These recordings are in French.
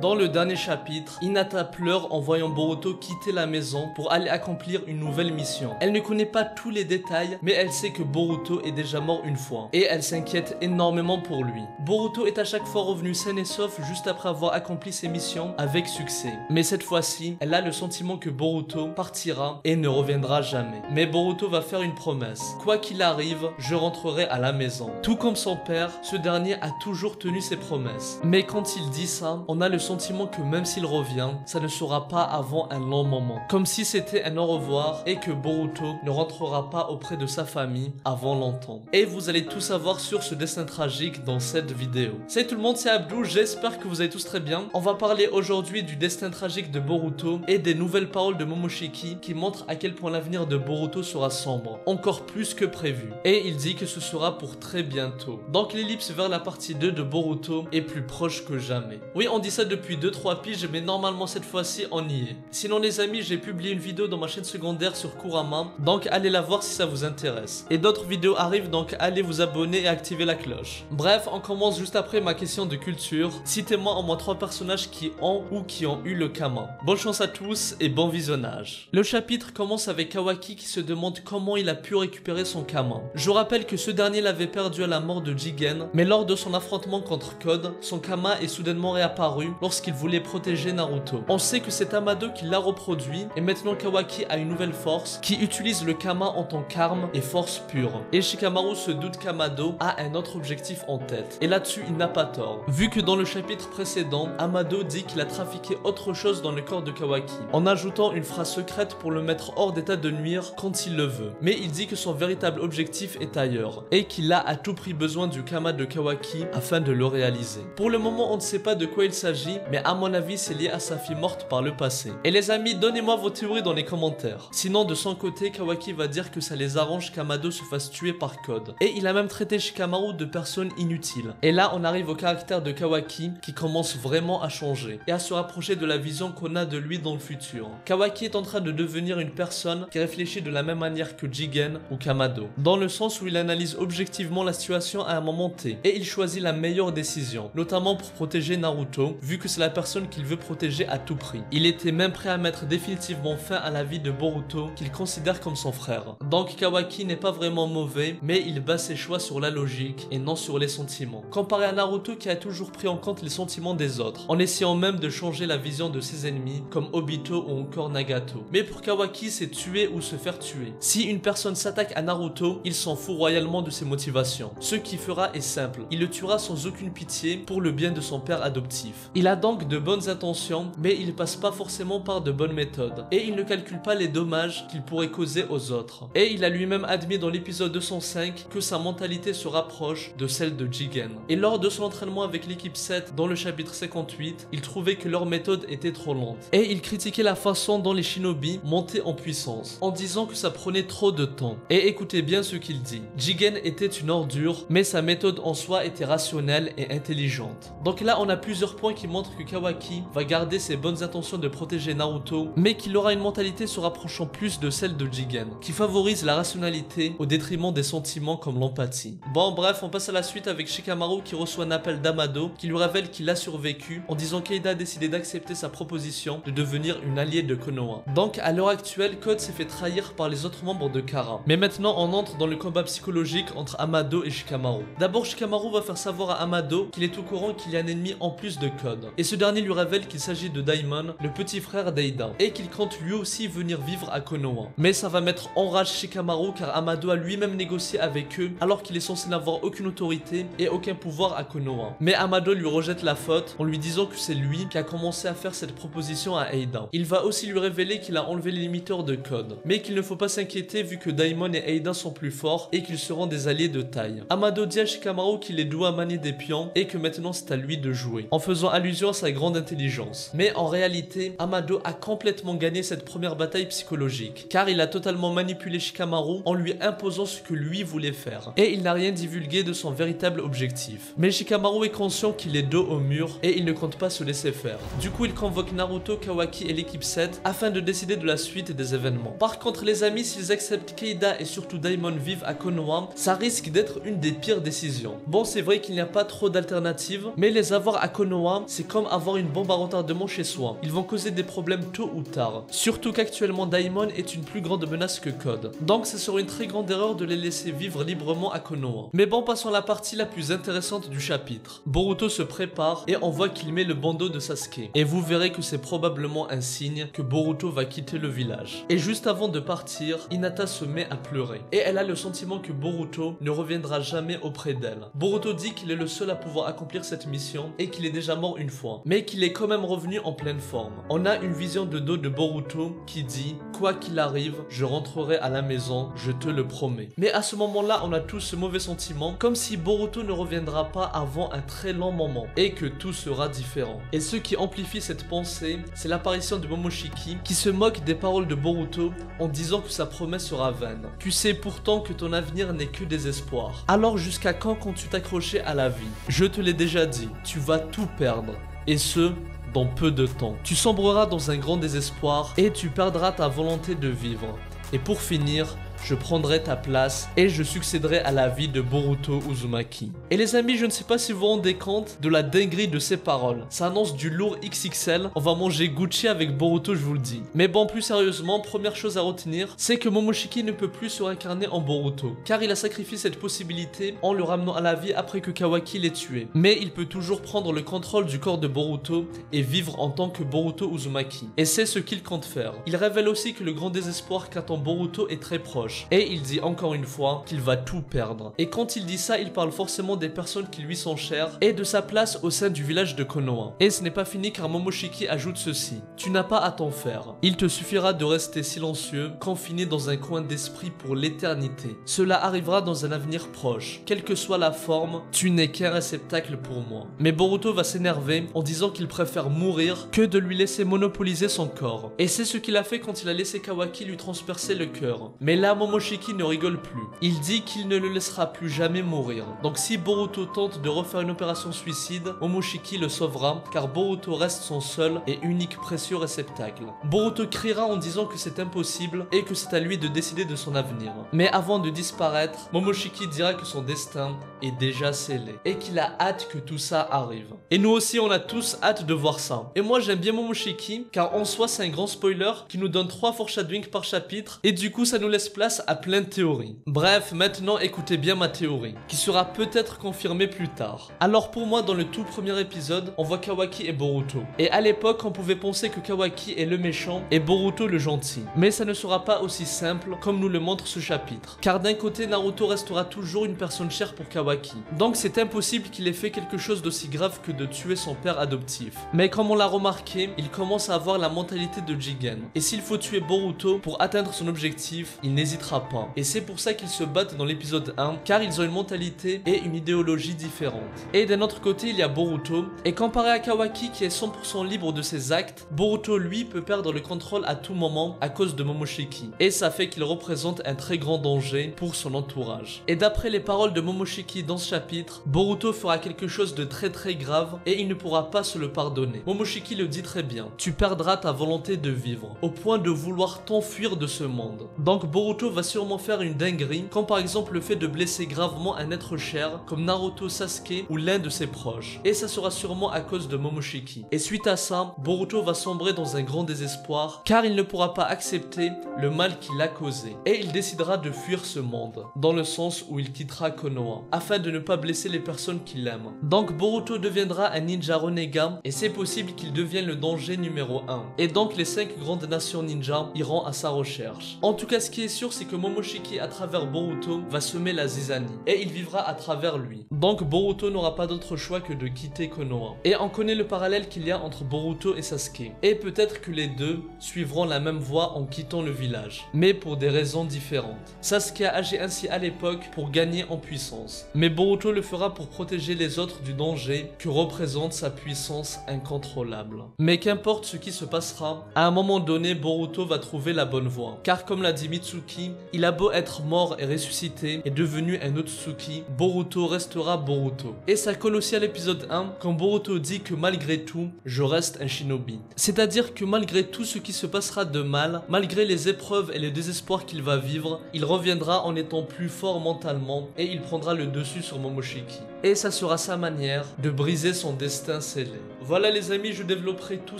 Dans le dernier chapitre, Hinata pleure en voyant Boruto quitter la maison pour aller accomplir une nouvelle mission. Elle ne connaît pas tous les détails, mais elle sait que Boruto est déjà mort une fois, et elle s'inquiète énormément pour lui. Boruto est à chaque fois revenu sain et sauf juste après avoir accompli ses missions avec succès. Mais cette fois-ci, elle a le sentiment que Boruto partira et ne reviendra jamais. Mais Boruto va faire une promesse. Quoi qu'il arrive, je rentrerai à la maison. Tout comme son père, ce dernier a toujours tenu ses promesses. Mais quand il dit ça, on a le sentiment que même s'il revient, ça ne sera pas avant un long moment. Comme si c'était un au revoir et que Boruto ne rentrera pas auprès de sa famille avant longtemps. Et vous allez tout savoir sur ce destin tragique dans cette vidéo. Salut tout le monde, c'est Abdou, j'espère que vous allez tous très bien. On va parler aujourd'hui du destin tragique de Boruto et des nouvelles paroles de Momoshiki qui montrent à quel point l'avenir de Boruto sera sombre, encore plus que prévu. Et il dit que ce sera pour très bientôt. Donc l'ellipse vers la partie 2 de Boruto est plus proche que jamais. Oui, on dit ça depuis 2-3 piges, mais normalement cette fois-ci on y est. Sinon les amis, j'ai publié une vidéo dans ma chaîne secondaire sur Kurama, donc allez la voir si ça vous intéresse. Et d'autres vidéos arrivent, donc allez vous abonner et activer la cloche. Bref, on commence juste après ma question de culture. Citez-moi au moins 3 personnages qui ont ou qui ont eu le Kama. Bonne chance à tous et bon visionnage. Le chapitre commence avec Kawaki qui se demande comment il a pu récupérer son Kama. Je rappelle que ce dernier l'avait perdu à la mort de Jigen, mais lors de son affrontement contre Code, son Kama est soudainement réapparu lorsqu'il voulait protéger Naruto. On sait que c'est Amado qui l'a reproduit et maintenant Kawaki a une nouvelle force qui utilise le Kama en tant qu'arme et force pure. Et Shikamaru se doute qu'Amado a un autre objectif en tête. Et là-dessus, il n'a pas tort. Vu que dans le chapitre précédent, Amado dit qu'il a trafiqué autre chose dans le corps de Kawaki, en ajoutant une phrase secrète pour le mettre hors d'état de nuire quand il le veut. Mais il dit que son véritable objectif est ailleurs, et qu'il a à tout prix besoin du Kama de Kawaki afin de le réaliser. Pour le moment, on ne sait pas de quoi il s'agit, mais à mon avis, c'est lié à sa fille morte par le passé. Et les amis, donnez-moi vos théories dans les commentaires. Sinon, de son côté, Kawaki va dire que ça les arrange qu'Amado se fasse tuer par Code. Et il a même traité Shikamaru de personne inutile. Et là, on arrive au caractère de Kawaki qui commence vraiment à changer et à se rapprocher de la vision qu'on a de lui dans le futur. Kawaki est en train de devenir une personne qui réfléchit de la même manière que Jigen ou Kamado, dans le sens où il analyse objectivement la situation à un moment T et il choisit la meilleure décision, notamment pour protéger Naruto, vu que c'est la personne qu'il veut protéger à tout prix. Il était même prêt à mettre définitivement fin à la vie de Boruto, qu'il considère comme son frère. Donc Kawaki n'est pas vraiment mauvais, mais il base ses choix sur la logique et non sur les sentiments. Comparé à Naruto qui a toujours pris en compte les sentiments des autres, en essayant même de changer la vision de ses ennemis, comme Obito ou encore Nagato. Mais pour Kawaki, c'est tuer ou se faire tuer. Si une personne s'attaque à Naruto, il s'en fout royalement de ses motivations. Ce qu'il fera est simple, il le tuera sans aucune pitié pour le bien de son père adoptif. Il a donc de bonnes intentions, mais il passe pas forcément par de bonnes méthodes. Et il ne calcule pas les dommages qu'il pourrait causer aux autres. Et il a lui-même admis dans l'épisode 205 que sa mentalité se rapproche de celle de Jigen. Et lors de son entraînement avec l'équipe 7 dans le chapitre 58, il trouvait que leur méthode était trop lente. Et il critiquait la façon dont les shinobi montaient en puissance, en disant que ça prenait trop de temps. Et écoutez bien ce qu'il dit. Jigen était une ordure, mais sa méthode en soi était rationnelle et intelligente. Donc là, on a plusieurs points qui montrent que Kawaki va garder ses bonnes intentions de protéger Naruto, mais qu'il aura une mentalité se rapprochant plus de celle de Jigen, qui favorise la rationalité au détriment des sentiments comme l'empathie. Bon bref, on passe à la suite avec Shikamaru qui reçoit un appel d'Amado qui lui révèle qu'il a survécu en disant qu'Eida a décidé d'accepter sa proposition de devenir une alliée de Konoha. Donc à l'heure actuelle, Code s'est fait trahir par les autres membres de Kara. Mais maintenant on entre dans le combat psychologique entre Amado et Shikamaru. D'abord Shikamaru va faire savoir à Amado qu'il est au courant qu'il y a un ennemi en plus de Code. Et ce dernier lui révèle qu'il s'agit de Daimon, le petit frère d'Eida, et qu'il compte lui aussi venir vivre à Konoha. Mais ça va mettre en rage Shikamaru car Amado a lui-même négocié avec eux alors qu'il est censé n'avoir aucune autorité et aucun pouvoir à Konoha. Mais Amado lui rejette la faute en lui disant que c'est lui qui a commencé à faire cette proposition à Eida. Il va aussi lui révéler qu'il a enlevé les limiteurs de Code, mais qu'il ne faut pas s'inquiéter vu que Daimon et Eida sont plus forts et qu'ils seront des alliés de taille. Amado dit à Shikamaru qu'il est doué à manier des pions et que maintenant c'est à lui de jouer, en faisant allusion à sa grande intelligence. Mais en réalité, Amado a complètement gagné cette première bataille psychologique, car il a totalement manipulé Shikamaru en lui imposant ce que lui voulait faire, et il n'a rien divulgué de son véritable objectif. Mais Shikamaru est conscient qu'il est dos au mur et il ne compte pas se laisser faire. Du coup, il convoque Naruto, Kawaki et l'équipe 7 afin de décider de la suite des événements. Par contre, les amis, s'ils acceptent qu'Eida et surtout Daimon vivent à Konoha, ça risque d'être une des pires décisions. Bon, c'est vrai qu'il n'y a pas trop d'alternatives, mais les avoir à Konoha, c'est comme avoir une bombe à retardement chez soi. Ils vont causer des problèmes tôt ou tard. Surtout qu'actuellement Daimon est une plus grande menace que Code. Donc ce serait une très grande erreur de les laisser vivre librement à Konoha. Mais bon, passons à la partie la plus intéressante du chapitre. Boruto se prépare et on voit qu'il met le bandeau de Sasuke. Et vous verrez que c'est probablement un signe que Boruto va quitter le village. Et juste avant de partir, Hinata se met à pleurer. Et elle a le sentiment que Boruto ne reviendra jamais auprès d'elle. Boruto dit qu'il est le seul à pouvoir accomplir cette mission et qu'il est déjà mort une fois, mais qu'il est quand même revenu en pleine forme. On a une vision de dos de Boruto qui dit « Quoi qu'il arrive, je rentrerai à la maison, je te le promets ». Mais à ce moment-là, on a tous ce mauvais sentiment, comme si Boruto ne reviendra pas avant un très long moment et que tout sera différent. Et ce qui amplifie cette pensée, c'est l'apparition de Momoshiki qui se moque des paroles de Boruto en disant que sa promesse sera vaine. Tu sais pourtant que ton avenir n'est que désespoir. Alors jusqu'à quand comptes-tu t'accrocher à la vie? Je te l'ai déjà dit, tu vas tout perdre. Et ce, dans peu de temps. Tu sombreras dans un grand désespoir et tu perdras ta volonté de vivre. Et pour finir, je prendrai ta place et je succéderai à la vie de Boruto Uzumaki. Et les amis, je ne sais pas si vous vous rendez compte de la dinguerie de ces paroles. Ça annonce du lourd XXL, on va manger Gucci avec Boruto, je vous le dis. Mais bon, plus sérieusement, première chose à retenir, c'est que Momoshiki ne peut plus se réincarner en Boruto, car il a sacrifié cette possibilité en le ramenant à la vie après que Kawaki l'ait tué. Mais il peut toujours prendre le contrôle du corps de Boruto et vivre en tant que Boruto Uzumaki. Et c'est ce qu'il compte faire. Il révèle aussi que le grand désespoir qu'attend Boruto est très proche. Et il dit encore une fois qu'il va tout perdre. Et quand il dit ça, il parle forcément des personnes qui lui sont chères et de sa place au sein du village de Konoha. Et ce n'est pas fini car Momoshiki ajoute ceci. Tu n'as pas à t'en faire. Il te suffira de rester silencieux, confiné dans un coin d'esprit pour l'éternité. Cela arrivera dans un avenir proche. Quelle que soit la forme, tu n'es qu'un réceptacle pour moi. Mais Boruto va s'énerver en disant qu'il préfère mourir que de lui laisser monopoliser son corps. Et c'est ce qu'il a fait quand il a laissé Kawaki lui transpercer le cœur. Mais là, Momoshiki ne rigole plus. Il dit qu'il ne le laissera plus jamais mourir. Donc si Boruto tente de refaire une opération suicide, Momoshiki le sauvera car Boruto reste son seul et unique précieux réceptacle. Boruto criera en disant que c'est impossible et que c'est à lui de décider de son avenir. Mais avant de disparaître, Momoshiki dira que son destin est déjà scellé et qu'il a hâte que tout ça arrive. Et nous aussi on a tous hâte de voir ça. Et moi j'aime bien Momoshiki car en soi c'est un grand spoiler qui nous donne 3 foreshadowing par chapitre et du coup ça nous laisse place à plein de théories. Bref, maintenant écoutez bien ma théorie, qui sera peut-être confirmée plus tard. Alors pour moi, dans le tout premier épisode, on voit Kawaki et Boruto. Et à l'époque, on pouvait penser que Kawaki est le méchant et Boruto le gentil. Mais ça ne sera pas aussi simple comme nous le montre ce chapitre. Car d'un côté, Naruto restera toujours une personne chère pour Kawaki. Donc c'est impossible qu'il ait fait quelque chose d'aussi grave que de tuer son père adoptif. Mais comme on l'a remarqué, il commence à avoir la mentalité de Jigen. Et s'il faut tuer Boruto pour atteindre son objectif, il n'hésitera pas. Et c'est pour ça qu'ils se battent dans l'épisode 1, car ils ont une mentalité et une idéologie différentes. Et d'un autre côté, il y a Boruto, et comparé à Kawaki qui est 100% libre de ses actes, Boruto lui peut perdre le contrôle à tout moment à cause de Momoshiki. Et ça fait qu'il représente un très grand danger pour son entourage. Et d'après les paroles de Momoshiki dans ce chapitre, Boruto fera quelque chose de très grave et il ne pourra pas se le pardonner. Momoshiki le dit très bien, tu perdras ta volonté de vivre, au point de vouloir t'enfuir de ce monde. Donc Boruto va sûrement faire une dinguerie, comme par exemple le fait de blesser gravement un être cher, comme Naruto, Sasuke ou l'un de ses proches. Et ça sera sûrement à cause de Momoshiki. Et suite à ça, Boruto va sombrer dans un grand désespoir, car il ne pourra pas accepter le mal qu'il a causé. Et il décidera de fuir ce monde, dans le sens où il quittera Konoha, afin de ne pas blesser les personnes qu'il aime. Donc Boruto deviendra un ninja renégat, et c'est possible qu'il devienne le danger numéro 1. Et donc les 5 grandes nations ninja iront à sa recherche. En tout cas, ce qui est sûr, c'est que Momoshiki à travers Boruto va semer la zizanie et il vivra à travers lui. Donc Boruto n'aura pas d'autre choix que de quitter Konoha. Et on connaît le parallèle qu'il y a entre Boruto et Sasuke. Et peut-être que les deux suivront la même voie en quittant le village, mais pour des raisons différentes. Sasuke a agi ainsi à l'époque pour gagner en puissance, mais Boruto le fera pour protéger les autres du danger que représente sa puissance incontrôlable. Mais qu'importe ce qui se passera, à un moment donné Boruto va trouver la bonne voie, car comme l'a dit Mitsuki, il a beau être mort et ressuscité et devenu un Otsutsuki, Boruto restera Boruto. Et ça colle aussi à l'épisode 1 quand Boruto dit que malgré tout, je reste un shinobi. C'est-à-dire que malgré tout ce qui se passera de mal, malgré les épreuves et le désespoir qu'il va vivre, il reviendra en étant plus fort mentalement et il prendra le dessus sur Momoshiki. et ça sera sa manière de briser son destin scellé. Voilà les amis, je développerai tout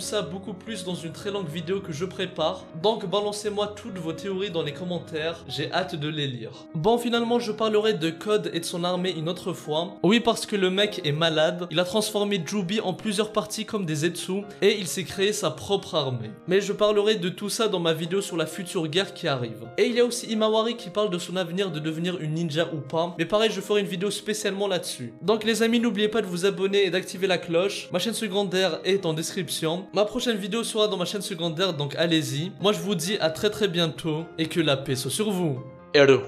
ça beaucoup plus dans une très longue vidéo que je prépare, donc balancez-moi toutes vos théories dans les commentaires, j'ai hâte de les lire. Bon, finalement je parlerai de Code et de son armée une autre fois. Oui, parce que le mec est malade, il a transformé Jubi en plusieurs parties comme des Zetsu et il s'est créé sa propre armée. Mais je parlerai de tout ça dans ma vidéo sur la future guerre qui arrive. Et il y a aussi Imawari qui parle de son avenir de devenir une ninja ou pas, mais pareil je ferai une vidéo spécialement là-dessus. Donc les amis, n'oubliez pas de vous abonner et d'activer la cloche. Ma chaîne secondaire est en description. Ma prochaine vidéo sera dans ma chaîne secondaire, donc allez-y. Moi je vous dis à très bientôt et que la paix soit sur vous. Ero,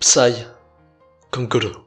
Psy, Konkuro.